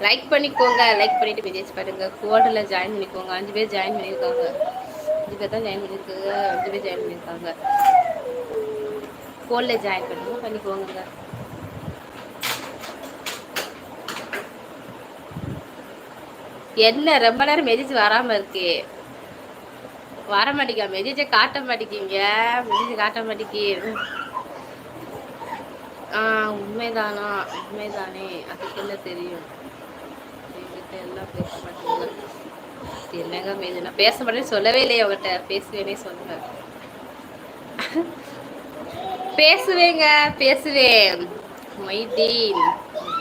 Like பண்ணிக்கோங்க, like பண்ணிட்டு message பண்ணுங்க. கோடில் ஜாயின் பண்ணிக்கோங்க. 5 பேர் ஜாயின் பண்ணியிருக்காங்க. 5 பேர் தான் ஜாயின் பண்ணியிருக்காங்க. 5 பேர் ஜாயின் பண்ணியிருக்காங்க. கோடில் ஜாயின் பண்ணுங்க, பண்ணிக்கோங்க. என்ன ரொம்ப நேரம் மெசேஜ் வராமல் இருக்கு? வர மாட்டேங்க, மெசேஜை காட்ட மாட்டேங்கிங்க. மெசேஜ் காட்ட மாட்டேங்கி. உண்மைதானா? உண்மைதானே, அதுக்கு என்ன தெரியும்? எல்லாம் பேச மாட்டேங்க. என்னங்க மீது நான் பேச மாட்டேன்னு சொல்லவே இல்லையே அவர்கிட்ட. பேசுவேனே சொல்லுங்க. பேசுவேங்க, பேசுவேன். மைதீன்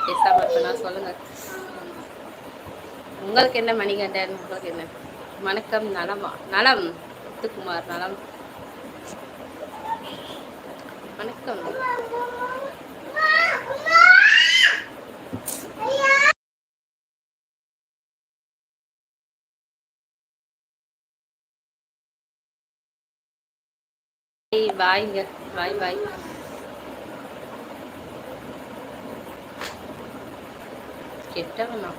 பேசாம இருப்பேனா? சொல்லுங்க. உங்களுக்கு என்ன மணிகண்டன்? உங்களுக்கு என்ன? வணக்கம். நலமா? நலம். முத்துக்குமார் நலம். வணக்கம். பாய்ங்க. Bye bye. கெட்டவனா?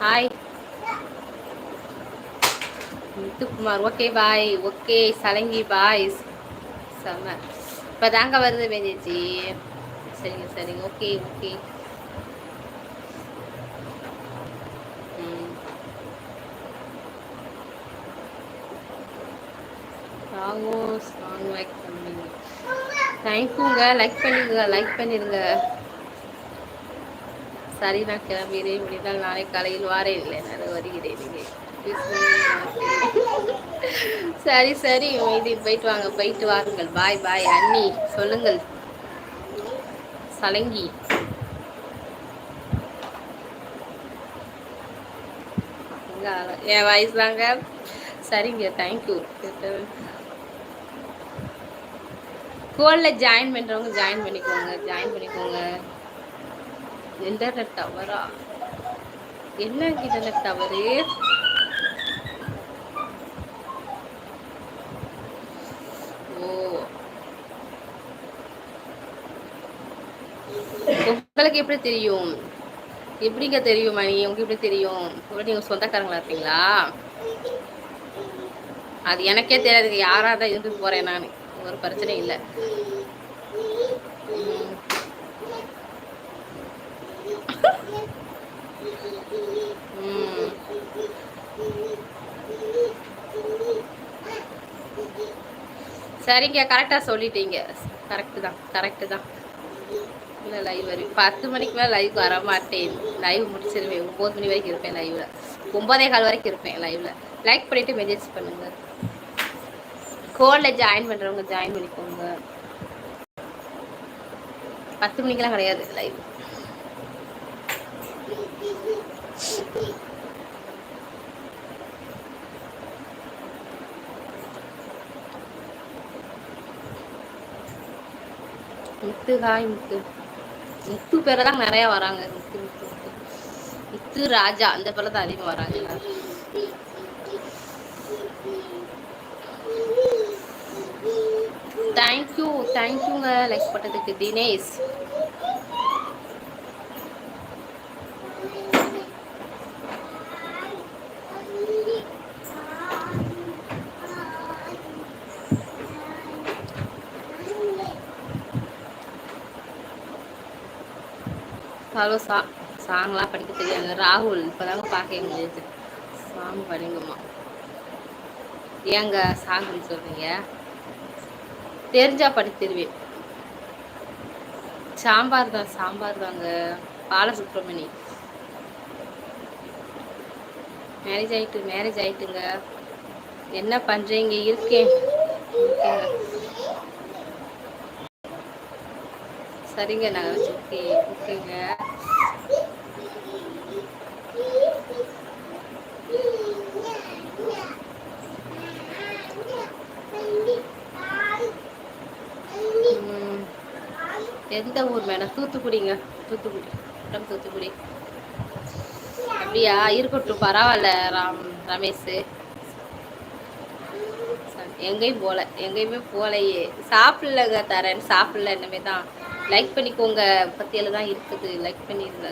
Hi Muthukumar. Okay bye. Okay சலங்கி பாய். செம்ம. இப்போ தாங்க வருது மெசேஜி. சரிங்க சரிங்க. Okay okay. சாங் லைக் பண்ணுங்க. தேங்க்யூங்க. லைக் பண்ணிடுங்க, லைக் பண்ணிடுங்க. சரி, நான் கிளம்புகிறேன். முடிந்தால் நாளை காலையில் வாரேன். இல்லை நான் வருகிறேன். சரி சரி இது போயிட்டு வாங்க, போயிட்டு வாருங்கள். பாய் பாய். அண்ணி சொல்லுங்கள். சலங்கி என் வயசு தாங்க. சரிங்க, தேங்க்யூ. கோலில் ஜாயின் பண்ணுறவங்க ஜாயின் பண்ணிக்கோங்க, ஜாயின் பண்ணிக்கோங்க. இன்டர்நெட் டவரா? என்ன இன்டர்நெட் டவரு? ஓ, உங்களுக்கு எப்படி தெரியும்? எப்படிங்க தெரியும் மணி? உங்களுக்கு எப்படி தெரியும்? நீங்கள் சொந்தக்காரங்களா இருப்பீங்களா? அது எனக்கே தெரியாது. யாராக தான் இருந்து போகிறேன் நான். ஒரு பிரச்சனை இல்லை. சரிங்க, கரெக்டாக சொல்லிட்டீங்க. கரெக்டு தான், கரெக்டு தான். இல்லை லைவ் வரும் 10 மணிக்கு மேலே லைவ் வர மாட்டேன். லைவ் முடிச்சிருவேன். 9 மணி வரைக்கும் இருப்பேன் லைவில். 9:15 வரைக்கும் இருப்பேன் லைவில். லைக் பண்ணிவிட்டு மெசேஜ் பண்ணுங்கள். கோலில் ஜாயின் பண்ணுறவங்க ஜாயின் பண்ணிக்கோங்க. 10 மணிக்கெலாம் கிடையாது லைவ். முத்து ஹாய். முத்து முத்து பேரை தான் நிறையா வராங்க. முத்து முத்து முத்து முத்து ராஜா அந்த பேரை தான் அதிகமாக வராங்க. தேங்க்யூ தேங்க்யூங்க லைக் போட்டதுக்கு. தினேஷ் ஹலோ. சாங்லாம் படிக்க தெரியாங்க. ராகுல் இப்போதாங்க பார்க்க முடியாது. சாங் படிங்கம்மா. ஏங்க சாங்னு சொல்றீங்க? தெரிஞ்சா படித்திருவேன். சாம்பார் தான், சாம்பார் தாங்க. பாலசுப்ரமணி மேரேஜ் ஆயிட்டுங்க. என்ன பண்றீங்க? இருக்கேன். சரிங்க நான் ஓகே ஓகேங்க. எந்த ஊர் மேடம்? தூத்துக்குடிங்க. தூத்துக்குடி மேடம், தூத்துக்குடி. அப்படியா? இருக்கட்டும், பரவாயில்ல. ரமேஷ் எங்கேயும் போல, எங்கேயுமே போலையே. சாப்பிடலங்க. தரேன் சாப்பிடல. இனிமே தான். லைக் பண்ணிக்கோங்க. 37 தான் இருக்குது. லைக் பண்ணிடுங்க.